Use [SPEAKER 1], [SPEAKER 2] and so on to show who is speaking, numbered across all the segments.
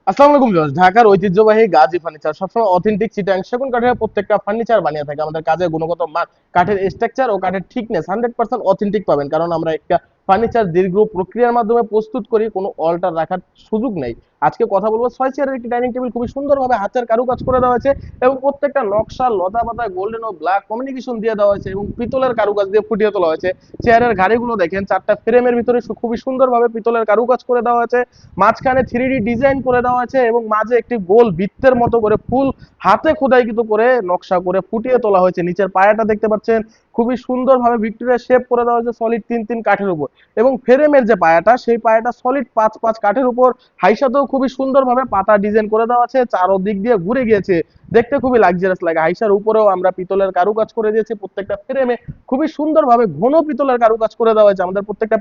[SPEAKER 1] আসসালামু আলাইকুম ভিউয়ার্স। ঢাকার ঐতিহ্যবাহী গাজী ফার্নিচার সবসময় অথেন্টিক চিটাং সেগুন কাঠের প্রত্যেকটা ফার্নিচার বানিয়ে থাকে। আমাদের কাজের গুণগত মান, কাঠের স্ট্রাকচার ও কাঠের থিকনেস 100% অথেন্টিক পাবেন, কারণ আমরা একটা ফার্নিচার দীর্ঘ প্রক্রিয়ার মাধ্যমে প্রস্তুত করি, কোনো অল্টার রাখার সুযোগ নেই। আজকে কথা বলবো 6 চেয়ারের একটি ডাইনিং টেবিল, খুবই সুন্দরভাবে হাতের কারুকাজ করে দেওয়া হয়েছে এবং প্রত্যেকটা নকশা লতা পাতা গোল্ডেন ও ব্ল্যাক কমিউনিকেশন দিয়ে দেওয়া হয়েছে এবং পিতলের কারুকাজ দিয়ে ফুটিয়ে তোলা হয়েছে। চেয়ারের গাড়িগুলো দেখেন, চারটা ফ্রেমের ভিতরে খুবই সুন্দরভাবে পিতলের কারুকাজ করে দেওয়া হয়েছে। মাঝখানে 3D ডিজাইন করে দেওয়া আছে এবং মাঝে একটি গোল বৃত্তের মতো করে ফুল হাতে খোদাইকৃত করে নকশা করে ফুটিয়ে তোলা হয়েছে। নিচের পায়াটা দেখতে পাচ্ছেন, খুবই সুন্দরভাবে ভিক্টোরিয়া শেপ করে দেওয়া হয়েছে সলিড 3-3 কাঠের উপর। এবং ফ্রেমের যে পায়াটা, সেই পায়াটা সলিড 5-5 কাঠের উপর হাইসাতেও খুবই সুন্দরভাবে পাতা ডিজাইন করে দেওয়া আছে, চারদিক দিয়ে ঘুরে গিয়েছে, দেখতে খুবই লাক্সারিয়াস লাগে। হাইসার উপরেও আমরা পিতলের কারুকাজ করে দিয়েছি। প্রত্যেকটা ফ্রেমে খুবই সুন্দরভাবে ঘন পিতলের কারুকাজ করে দেওয়া হয়েছে। আমাদের প্রত্যেকটা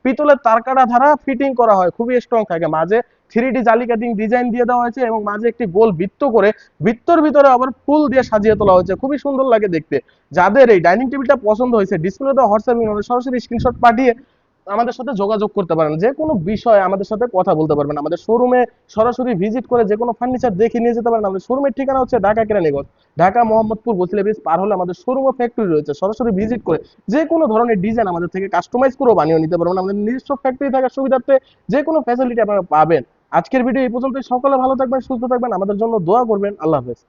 [SPEAKER 1] পিতলের তারকাটা ধারা ফিটিং করা হয়, খুবই স্ট্রং থাকে। মাঝে 3D জালি কাটিং ডিজাইন দিয়ে দেওয়া হয়েছে এবং মাঝে একটি গোল বৃত্ত করে বৃত্তর ভিতরে আবার ফুল দিয়ে সাজিয়ে তোলা হয়েছে, খুবই সুন্দর লাগে দেখতে। যাদের এই ডাইনিং টেবিলটা পছন্দ হয়েছে, ডিসপ্লে দেওয়া হোয়াটসঅ্যাপ নম্বরে সরাসরি স্ক্রিনশট পাঠিয়ে আমাদের সাথে যোগাযোগ করতে পারেন। যে কোনো বিষয়ে আমাদের সাথে কথা বলতে পারবেন। আমাদের শোরুমে সরাসরি ভিজিট করে যে কোনো ফার্নিচার দেখে নিয়ে যেতে পারেন। আমাদের শোরুমের ঠিকানা হচ্ছে ঢাকা কেরানীগঞ্জ, ঢাকা মোহাম্মদপুর বসিলা ব্রিজ পার হলে আমাদের শোরুম ও ফ্যাক্টরি রয়েছে। সরাসরি ভিজিট করে যে কোনো ধরনের ডিজাইন আমাদের থেকে কাস্টমাইজ করেও বানিয়ে নিতে পারবেন। আমাদের নিজস্ব ফ্যাক্টরি থাকার সুবিধার্থে যে কোনো ফ্যাসিলিটি আপনারা পাবেন। আজকের ভিডিও এই পর্যন্তই। সকলে ভালো থাকবেন, সুস্থ থাকবেন, আমাদের জন্য দোয়া করবেন। আল্লাহ হাফেজ।